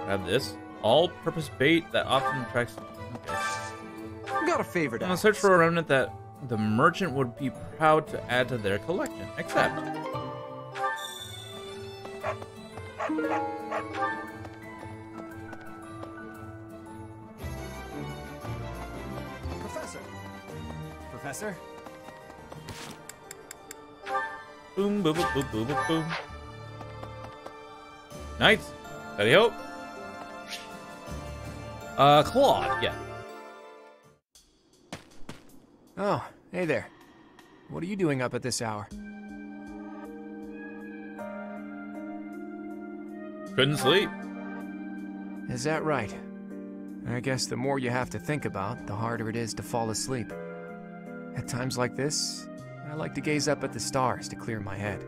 Have this all-purpose bait that often attracts. Okay. Got a favor to I'm gonna search for a remnant that the merchant would be proud to add to their collection. Accept. Professor? Boom, boom, boom, boom, boom, boom, boom. Knights, steady hope. Claude, yeah. Oh, hey there. What are you doing up at this hour? Couldn't sleep. Is that right? I guess the more you have to think about, the harder it is to fall asleep. At times like this, I like to gaze up at the stars to clear my head.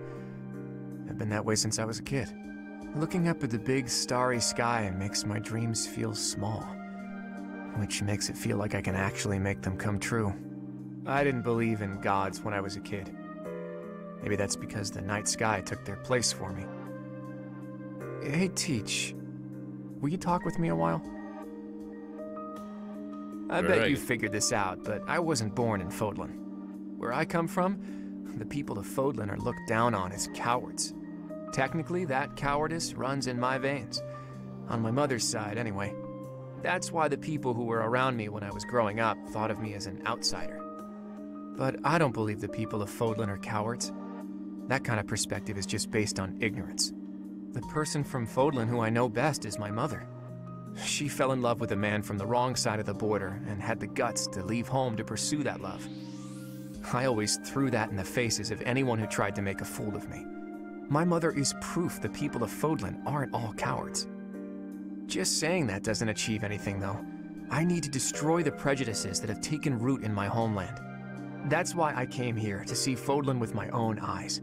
I've been that way since I was a kid. Looking up at the big starry sky makes my dreams feel small, which makes it feel like I can actually make them come true. I didn't believe in gods when I was a kid. Maybe that's because the night sky took their place for me. Hey, Teach. Will you talk with me a while? I bet you figured this out, but I wasn't born in Fodlan. Where I come from, the people of Fodlan are looked down on as cowards. Technically, that cowardice runs in my veins. On my mother's side, anyway. That's why the people who were around me when I was growing up thought of me as an outsider. But I don't believe the people of Fodlan are cowards. That kind of perspective is just based on ignorance. The person from Fodlan who I know best is my mother. She fell in love with a man from the wrong side of the border and had the guts to leave home to pursue that love. I always threw that in the faces of anyone who tried to make a fool of me. My mother is proof the people of Fodlan aren't all cowards. Just saying that doesn't achieve anything, though. I need to destroy the prejudices that have taken root in my homeland. That's why I came here, to see Fodlan with my own eyes.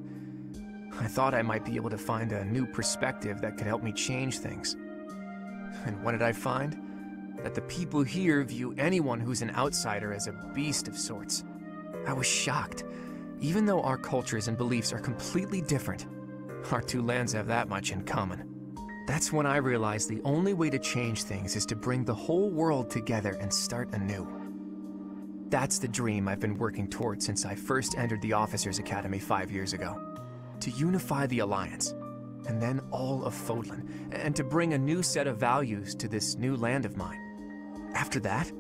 I thought I might be able to find a new perspective that could help me change things. And what did I find? That the people here view anyone who's an outsider as a beast of sorts. I was shocked. Even though our cultures and beliefs are completely different, our two lands have that much in common. That's when I realized the only way to change things is to bring the whole world together and start anew. That's the dream I've been working towards since I first entered the Officers Academy 5 years ago. To unify the Alliance, and then all of Fodlan, and to bring a new set of values to this new land of mine. After that,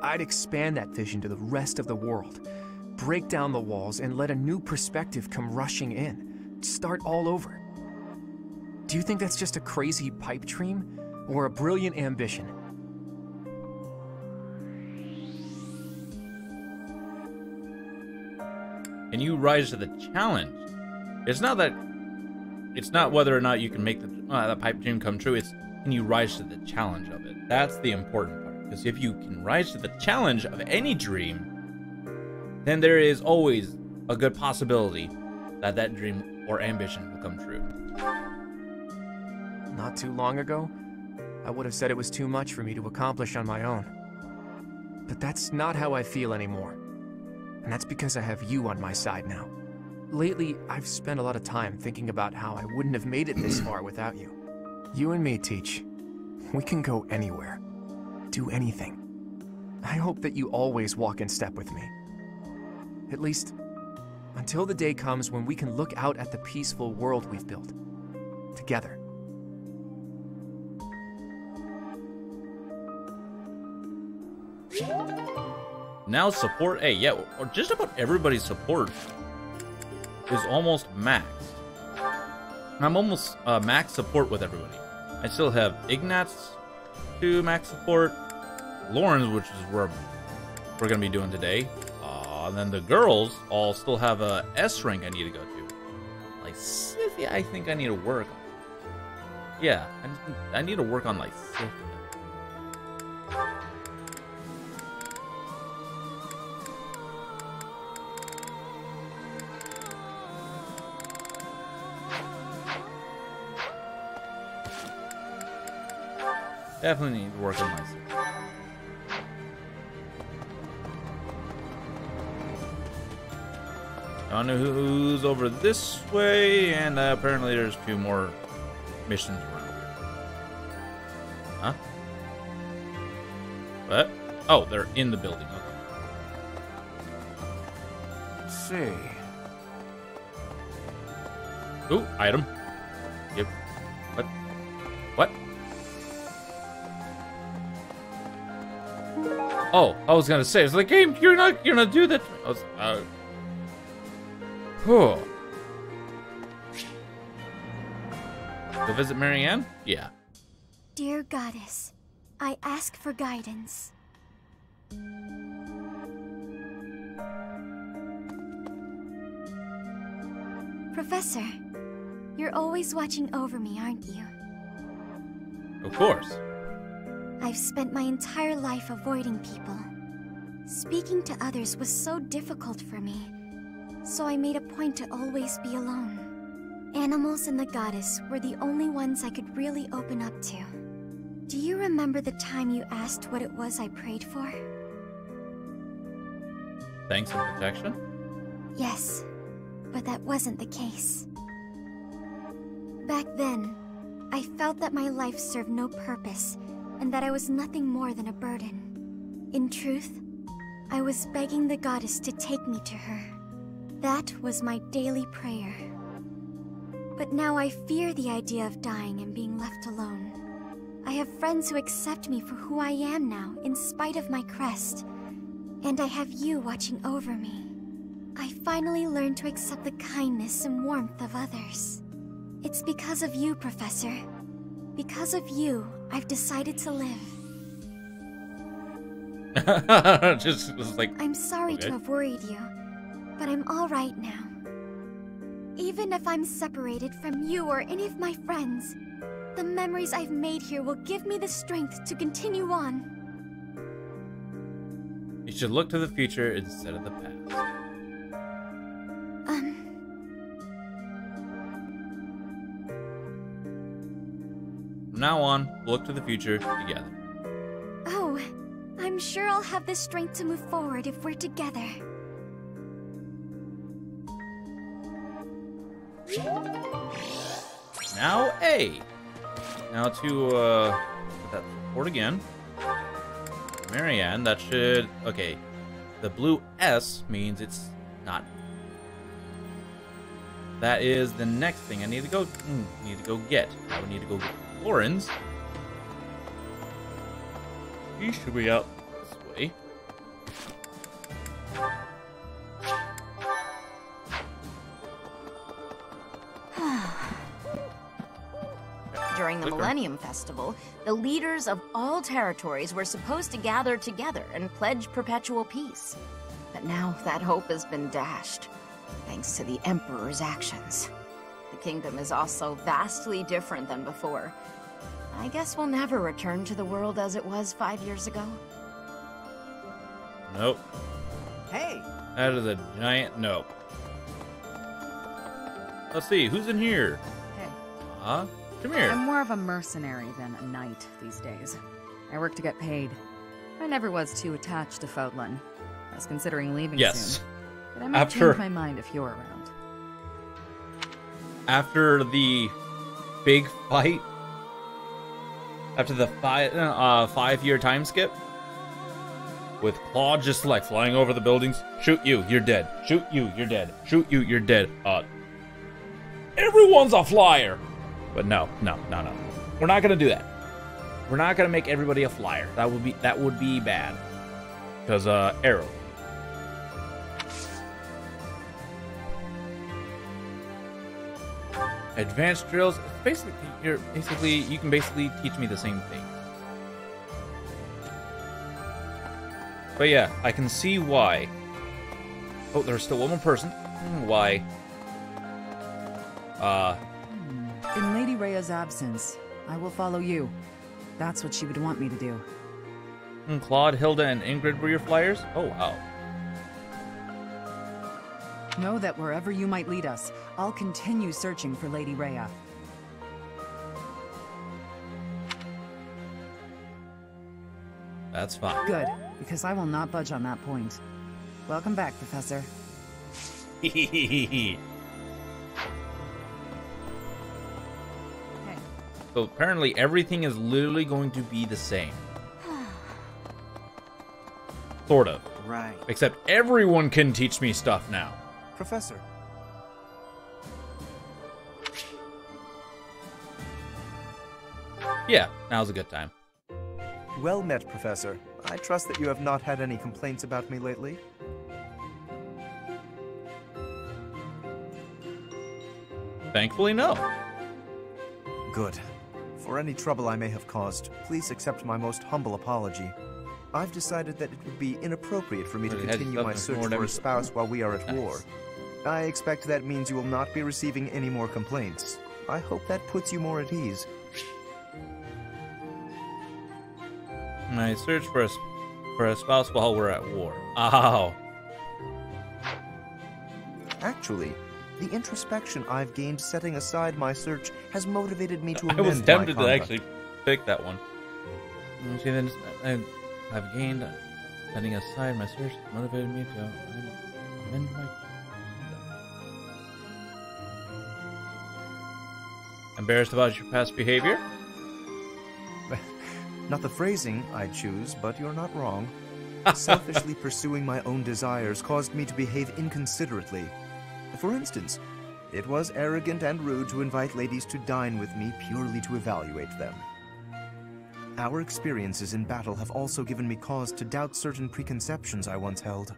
I'd expand that vision to the rest of the world, break down the walls, and let a new perspective come rushing in. Start all over. Do you think that's just a crazy pipe dream, or a brilliant ambition? And you rise to the challenge. It's not whether or not you can make the pipe dream come true. It's, can you rise to the challenge of it? That's the important part. Because if you can rise to the challenge of any dream, then there is always a good possibility that that dream or ambition will come true. Not too long ago, I would have said it was too much for me to accomplish on my own. But that's not how I feel anymore. And that's because I have you on my side now. Lately, I've spent a lot of time thinking about how I wouldn't have made it this far without you. You and me, Teach. We can go anywhere. Do anything. I hope that you always walk in step with me. At least, until the day comes when we can look out at the peaceful world we've built. Together. Now support A, yeah, or just about everybody's support is almost maxed. I'm almost max support with everybody. I still have Ignat's to max support, Lauren's, which is where we're gonna be doing today. And then the girls all still have a S rank I need to go to. Like Scythia, I think I need to work on. Yeah, I need to work on like Scythia. Definitely need to work on myself. I don't know who's over this way, and apparently there's 2 more missions around here. Huh? What? Oh, they're in the building. Okay. Let's see. Ooh, item. Yep. What? What? Oh, I was gonna say, it's like, game, you're not gonna do that. I was, Whew. Go visit Marianne? Yeah. Dear Goddess, I ask for guidance. Professor, you're always watching over me, aren't you? Of course. I've spent my entire life avoiding people. Speaking to others was so difficult for me, so I made a point to always be alone. Animals and the goddess were the only ones I could really open up to. Do you remember the time you asked what it was I prayed for? Thanks and protection? Yes, but that wasn't the case. Back then, I felt that my life served no purpose, and that I was nothing more than a burden. In truth, I was begging the goddess to take me to her. That was my daily prayer. But now I fear the idea of dying and being left alone. I have friends who accept me for who I am now, in spite of my crest. And I have you watching over me. I finally learned to accept the kindness and warmth of others. It's because of you, Professor. Because of you, I've decided to live. just like... I'm sorry to have worried you, but I'm all right now. Even if I'm separated from you or any of my friends, the memories I've made here will give me the strength to continue on. You should look to the future instead of the past. From now on, we'll look to the future together. Oh, I'm sure I'll have the strength to move forward if we're together. Now A. Now to put that support again. Marianne, that should... Okay. The blue S means it's not... That is the next thing I need to go... get. I would need to go get Florence. He should be out this way. During the Millennium Festival, the leaders of all territories were supposed to gather together and pledge perpetual peace. But now that hope has been dashed, thanks to the Emperor's actions. The kingdom is also vastly different than before. I guess we'll never return to the world as it was 5 years ago. Nope. Hey! That is a giant nope. Let's see, who's in here? Hey. Come here. I'm more of a mercenary than a knight these days. I work to get paid. I never was too attached to Fodlan. I was considering leaving soon. But I might change my mind if you're around. After the big fight, after the 5-year time skip, with Claude just like flying over the buildings, shoot you, you're dead. Shoot you, you're dead. Shoot you, you're dead. Everyone's a flyer. But no. We're not gonna do that. We're not gonna make everybody a flyer. That would be bad. Because arrow. Advanced drills. Basically, you can basically teach me the same thing. But yeah, I can see why. Oh, there's still one more person. Why? In Lady Rhea's absence, I will follow you. That's what she would want me to do. Claude, Hilda, and Ingrid were your flyers? Oh, wow. Know that wherever you might lead us, I'll continue searching for Lady Rhea. That's fine. Good, because I will not budge on that point. Welcome back, Professor. Hey. So apparently everything is literally going to be the same. Sort of. Right. Except everyone can teach me stuff now. Professor. Yeah, now's a good time. Well met, Professor. I trust that you have not had any complaints about me lately. Thankfully, no. Good. For any trouble I may have caused, please accept my most humble apology. I've decided that it would be inappropriate for me to continue my search for a spouse while we are at war. I expect that means you will not be receiving any more complaints. I hope that puts you more at ease. I search for a spouse while we're at war. Oh. Actually, the introspection I've gained setting aside my search has motivated me to amend I was tempted my to conduct. actually pick that one. See, then I've gained setting aside my search motivated me to amend my. Embarrassed about your past behavior? Not the phrasing I'd choose, but you're not wrong. Selfishly pursuing my own desires caused me to behave inconsiderately. For instance, it was arrogant and rude to invite ladies to dine with me purely to evaluate them. Our experiences in battle have also given me cause to doubt certain preconceptions I once held.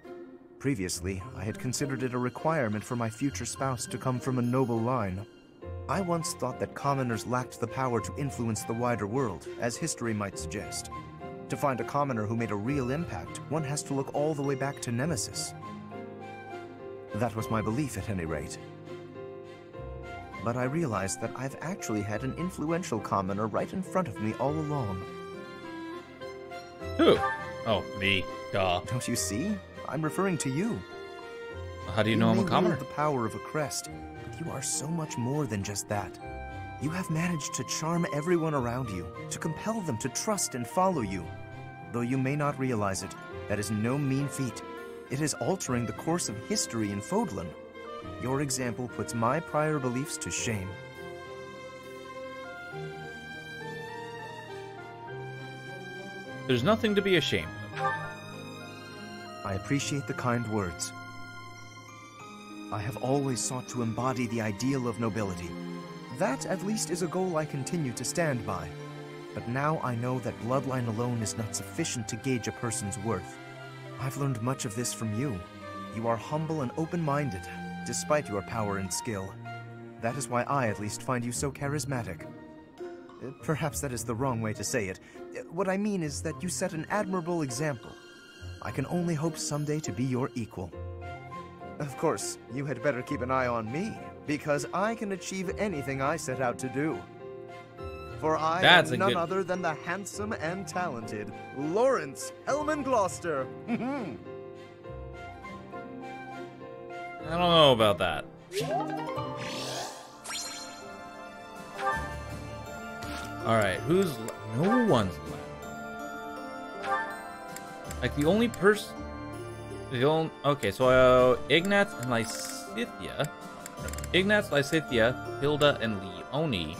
Previously, I had considered it a requirement for my future spouse to come from a noble line. I once thought that commoners lacked the power to influence the wider world, as history might suggest. To find a commoner who made a real impact, one has to look all the way back to Nemesis. That was my belief, at any rate. But I realized that I've actually had an influential commoner right in front of me all along. Who? Oh, me. Duh. Don't you see? I'm referring to you. How do you know I'm a commoner? You wield the power of a crest, but you are so much more than just that. You have managed to charm everyone around you, to compel them to trust and follow you. Though you may not realize it, that is no mean feat. It is altering the course of history in Fodlan. Your example puts my prior beliefs to shame. There's nothing to be ashamed of. I appreciate the kind words. I have always sought to embody the ideal of nobility. That, at least, is a goal I continue to stand by. But now I know that bloodline alone is not sufficient to gauge a person's worth. I've learned much of this from you. You are humble and open-minded, despite your power and skill. That is why I, at least, find you so charismatic. Perhaps that is the wrong way to say it. What I mean is that you set an admirable example. I can only hope someday to be your equal. Of course, you had better keep an eye on me, because I can achieve anything I set out to do. For I am none other than the handsome and talented Lawrence Hellman Gloucester. I don't know about that. Alright, who's... No one's left. Like, the only person... Okay, so Ignatz and Lysithea... Ignatz, Lysithea, Hilda, and Leonie...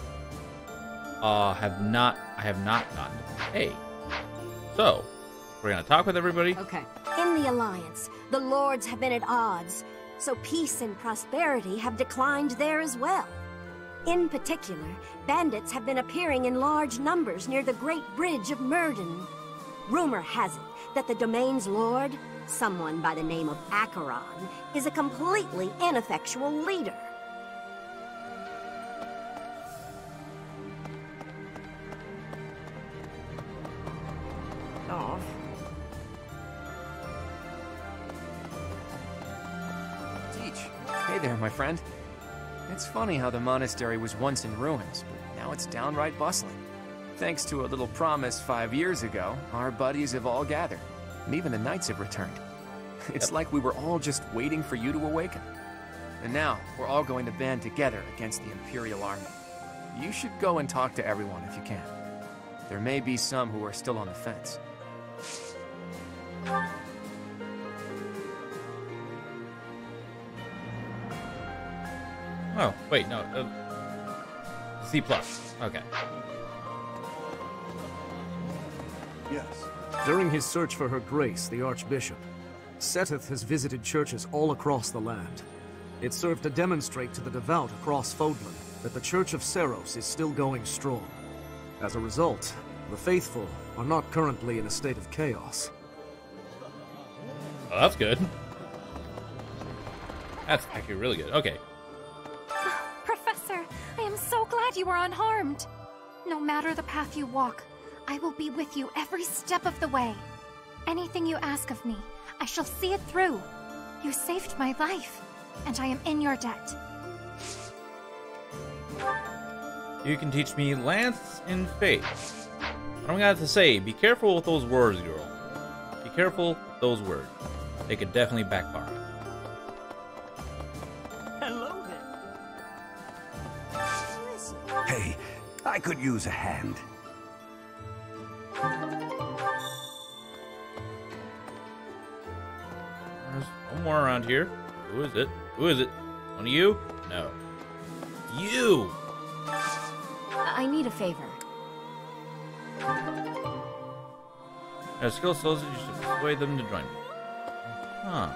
I have not gotten to pay. So, we're gonna talk with everybody. Okay. In the Alliance, the Lords have been at odds, so peace and prosperity have declined there as well. In particular, bandits have been appearing in large numbers near the Great Bridge of Murden. Rumor has it that the domain's lord, someone by the name of Acheron, is a completely ineffectual leader. Oh. Hey there, my friend. It's funny how the monastery was once in ruins, but now it's downright bustling. Thanks to a little promise 5 years ago, our buddies have all gathered, and even the knights have returned. It's like we were all just waiting for you to awaken. And now, we're all going to band together against the Imperial Army. You should go and talk to everyone if you can. There may be some who are still on the fence. Oh, wait, no. C+. Okay. Yes. During his search for her grace, the Archbishop, Seteth has visited churches all across the land. It served to demonstrate to the devout across Fodlan that the Church of Seros is still going strong. As a result, the faithful are not currently in a state of chaos. Oh, that's good. That's actually really good. Okay. Professor, I am so glad you are unharmed. No matter the path you walk, I will be with you every step of the way. Anything you ask of me, I shall see it through. You saved my life, and I am in your debt. You can teach me lance and faith. I don't got to say, be careful with those words, girl. Be careful with those words. They could definitely backfire. Hello there. Hey, I could use a hand. There's one more around here. Who is it? Who is it? One of you? No. You! I need a favor. As skill shows that you should persuade them to join me. Huh.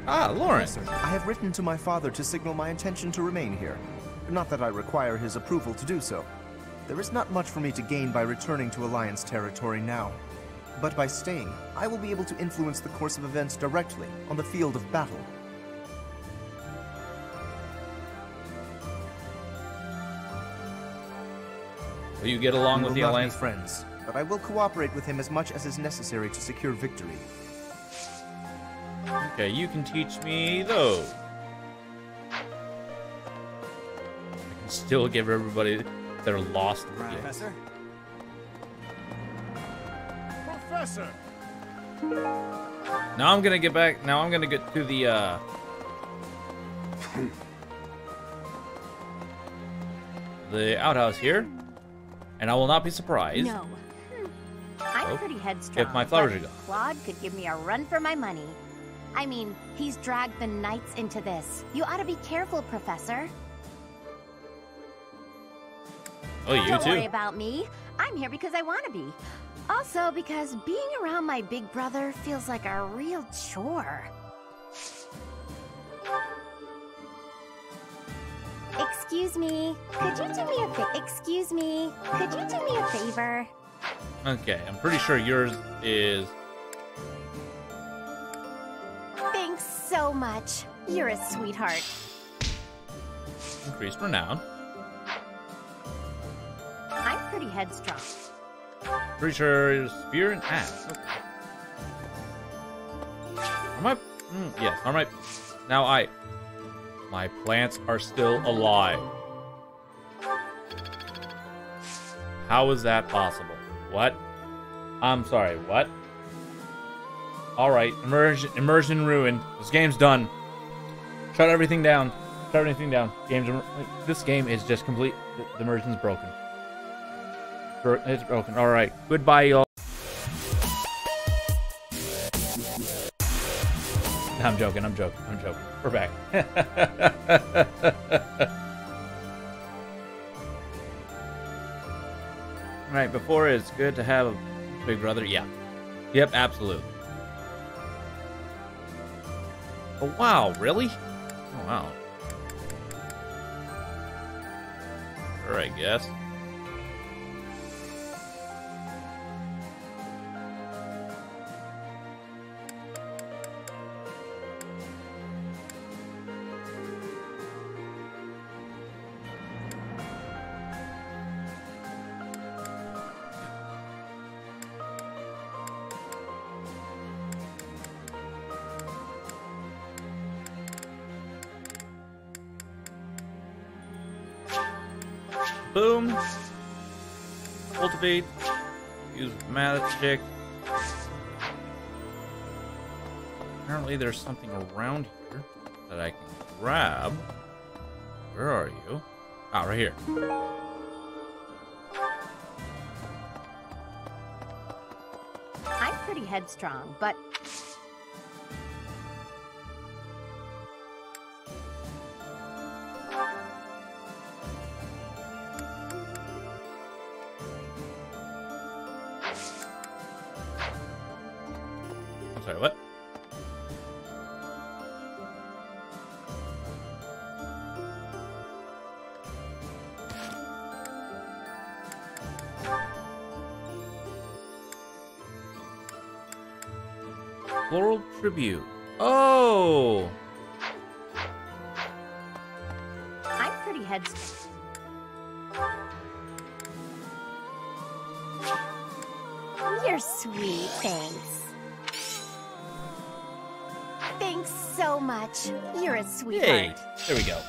Ah, Lawrence. I have written to my father to signal my intention to remain here. Not that I require his approval to do so. There is not much for me to gain by returning to Alliance territory now. But by staying, I will be able to influence the course of events directly on the field of battle. Will you get along with the Alliance? We will not be friends, but I will cooperate with him as much as is necessary to secure victory. Okay, you can teach me those. I can still give everybody their lost Professor? Professor! Now I'm gonna get back. Now I'm gonna get to the the outhouse here, and I will not be surprised. No. I'm pretty headstrong. If my flowers are gone. Claude could give me a run for my money. I mean, he's dragged the knights into this. You ought to be careful, Professor. Oh, you Don't too. worry about me. I'm here because I want to be. Also, because being around my big brother feels like a real chore. Excuse me. Could you do me a Excuse me. Could you do me a favor? Okay, I'm pretty sure yours is. Thanks so much. You're a sweetheart. Increased renown. I'm pretty headstrong. Pretty sure it's spear and axe. Okay. Am I? Yes. All right. Now my plants are still alive. How is that possible? What? I'm sorry. What? All right. Immersion ruined. This game's done. Shut everything down. Shut everything down. This game is just complete. The immersion's broken. It's broken. All right. Goodbye, y'all. I'm joking. I'm joking. I'm joking. We're back. All right. Before, it's good to have a big brother. Yeah. Yep. Absolutely. Oh wow. Really? Oh wow. Sure, I guess. Boom. Cultivate. Use magic. Apparently there's something around here that I can grab. Where are you? Ah, right here. I'm pretty headstrong, but Sorry, what? Floral tribute. Oh! I'm pretty headstrong. You're sweet, thanks. Thanks so much. You're a sweetheart. Hey, there we go.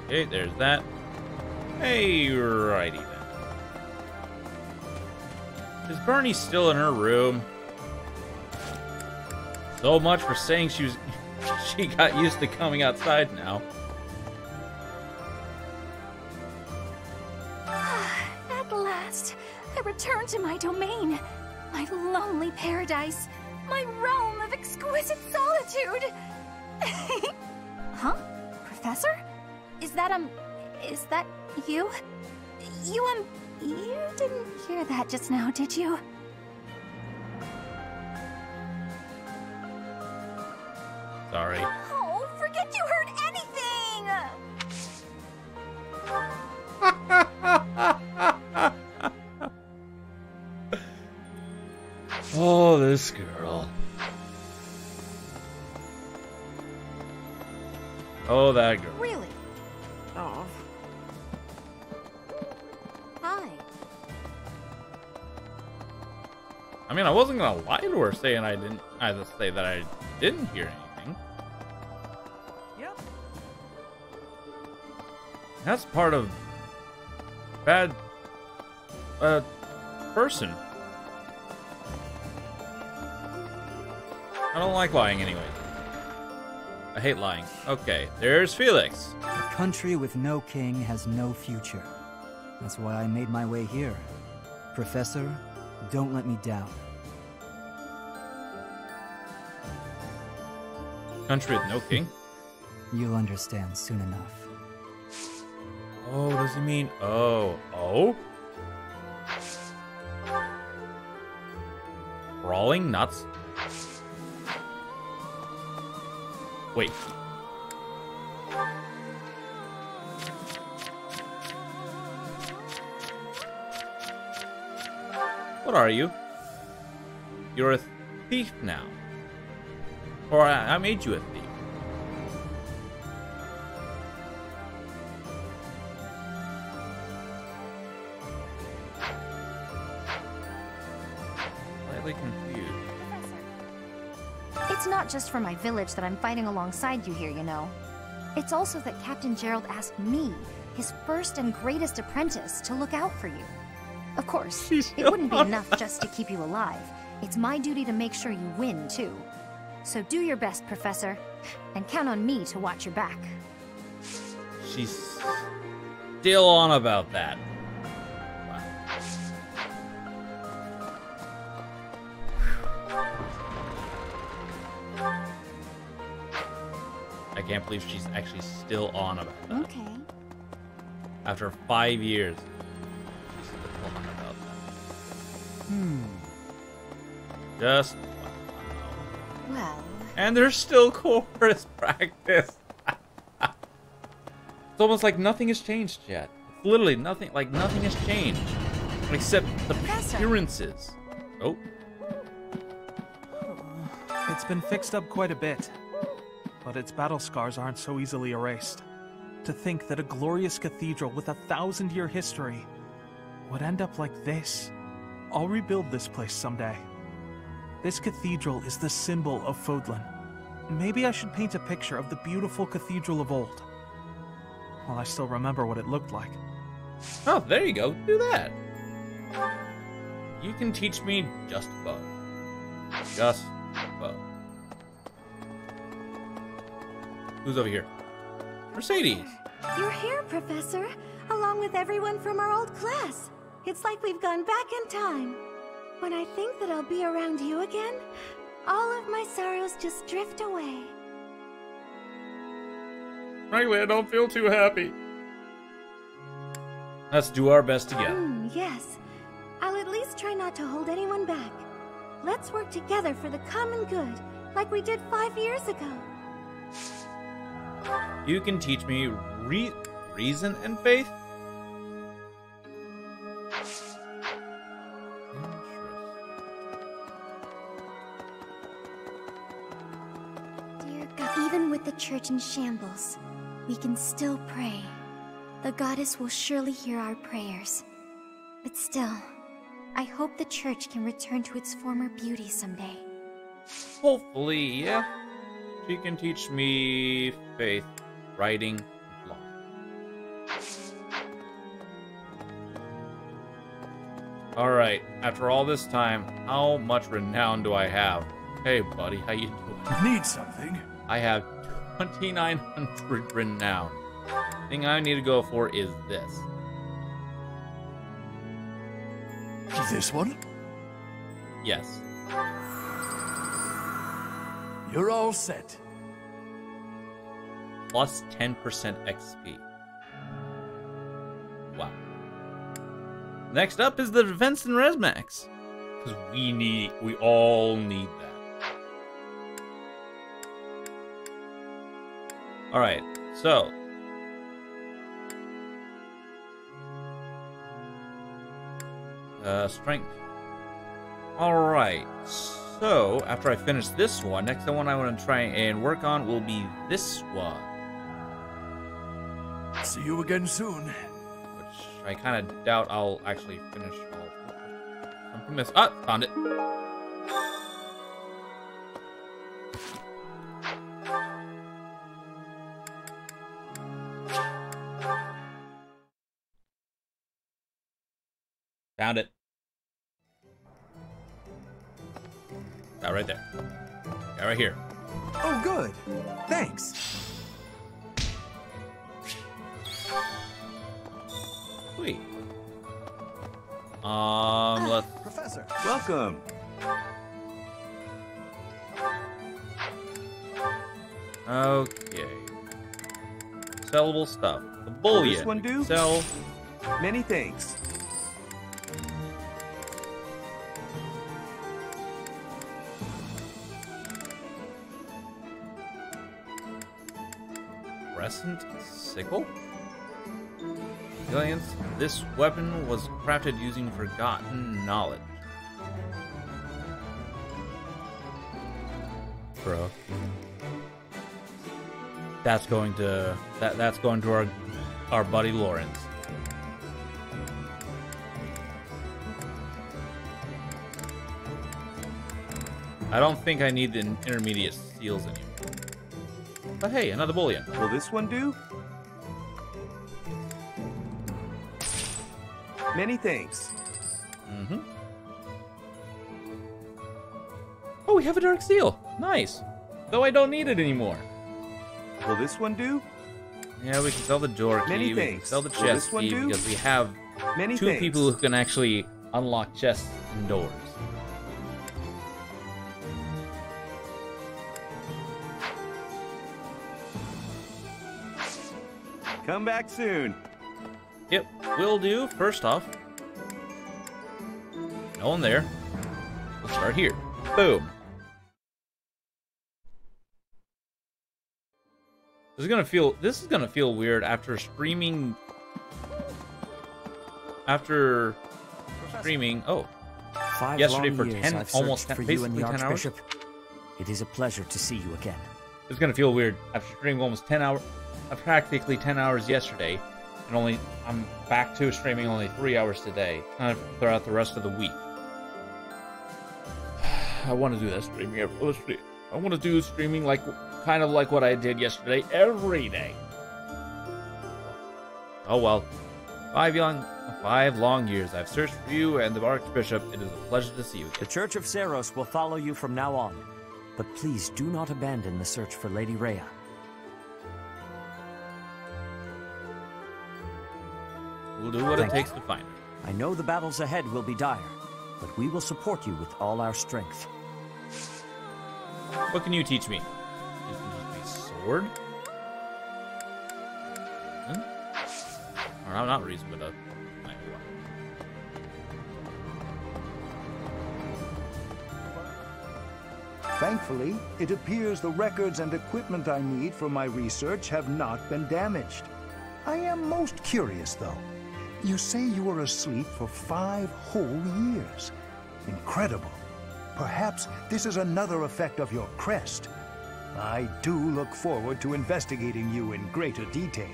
Okay, there's that. Hey, righty then. Is Bernie still in her room? So much for saying she got used to coming outside now. At last, I return to my domain. My lonely paradise. My realm of exquisite solitude. Huh? Professor? Is that you? You didn't hear that just now, did you? Sorry. Oh, forget you heard anything! Oh, this girl. Oh, that girl. Really? Oh. Hi. I mean, I wasn't gonna lie to her saying I didn't. I just say that I didn't hear anything. Yep. That's part of bad person. I don't like lying anyway. I hate lying. Okay, there's Felix. A country with no king has no future. That's why I made my way here. Professor, don't let me down. Country with no king? You'll understand soon enough. Oh, does he mean... Oh. Oh? Brawling nuts? Wait. What are you? You're a thief now. Or I made you a thief. Slightly confused. It's not just for my village that I'm fighting alongside you here, you know. It's also that Captain Gerald asked me, his first and greatest apprentice, to look out for you. Of course, it wouldn't be enough just to keep you alive. It's my duty to make sure you win, too. So do your best, Professor, and count on me to watch your back. She's still on about that. I can't believe she's actually still on about that. Okay. After 5 years, she's still on about that. Just... Well... And there's still chorus practice. It's almost like nothing has changed yet. It's literally nothing, like nothing has changed. Except the appearances. Oh. It's been fixed up quite a bit. But its battle scars aren't so easily erased. To think that a glorious cathedral with 1,000-year history would end up like this. I'll rebuild this place someday. This cathedral is the symbol of Fodlan. Maybe I should paint a picture of the beautiful cathedral of old. Well, I still remember what it looked like. Oh, there you go. Do that. You can teach me just about. Just about. Who's over here? Mercedes. You're here, Professor, along with everyone from our old class. It's like we've gone back in time. When I think that I'll be around you again, all of my sorrows just drift away. Frankly, I don't feel too happy. Let's do our best together. Yes. Please try not to hold anyone back. Let's work together for the common good, like we did 5 years ago. You can teach me reason and faith? Dear God, even with the church in shambles, we can still pray. The goddess will surely hear our prayers. But still, I hope the church can return to its former beauty someday. Hopefully, yeah. She can teach me faith, writing, and law. Alright, after all this time, how much renown do I have? Hey buddy, how you doing? Need something? I have 2,900 renown. Thing I need to go for is this. This one? Yes. You're all set. Plus 10% XP. Wow. Next up is the defense and res max. Because we all need that. Alright, so. Strength. Alright, so after I finish this one, next one I want to try and work on will be this one. See you again soon. Which I kind of doubt I'll actually finish all. Something missed. Ah, found it. Found it. Got right there. Got right here. Oh, good. Thanks. Sweet. Let's... Professor. Welcome. Okay. Sellable stuff. The bullion. Will this one do? Sell. Many thanks. Crescent sickle? Aliens, this weapon was crafted using forgotten knowledge. Bro. That's going to that's going to our buddy Lawrence. I don't think I need the intermediate seals anymore. But hey, another bullion. Will this one do? Many thanks. Mm-hmm. Oh, we have a dark seal. Nice. Though I don't need it anymore. Will this one do? Yeah, we can sell the door key. Many we thanks. can sell the Will chest this one key do? because we have Many two thanks. people who can actually unlock chests and doors. Come back soon. Yep, will do. First off, no one there. We'll start here. Boom. This is gonna feel weird after streaming. After streaming, yesterday for 10, almost 10, basically 10 hours. It is a pleasure to see you again. It's gonna feel weird after streaming almost 10 hours, practically 10 hours yesterday, and I'm back to streaming only 3 hours today, kind of throughout the rest of the week. I want to do that streaming. I want to do streaming kind of like what I did yesterday every day. Oh well. 5 long years I've searched for you and the Archbishop. It is a pleasure to see you again. The Church of Zeros will follow you from now on, but please do not abandon the search for Lady Rhea. We'll do what it takes to find her. I know the battles ahead will be dire, but we will support you with all our strength. What can you teach me? You can teach me sword? Or not reason, but Thankfully, it appears the records and equipment I need for my research have not been damaged. I am most curious, though. You say you were asleep for 5 whole years. Incredible. Perhaps this is another effect of your crest. I do look forward to investigating you in greater detail.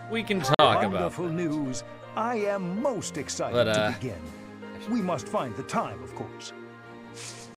We can talk about wonderful news. I am most excited to begin. We must find the time, of course.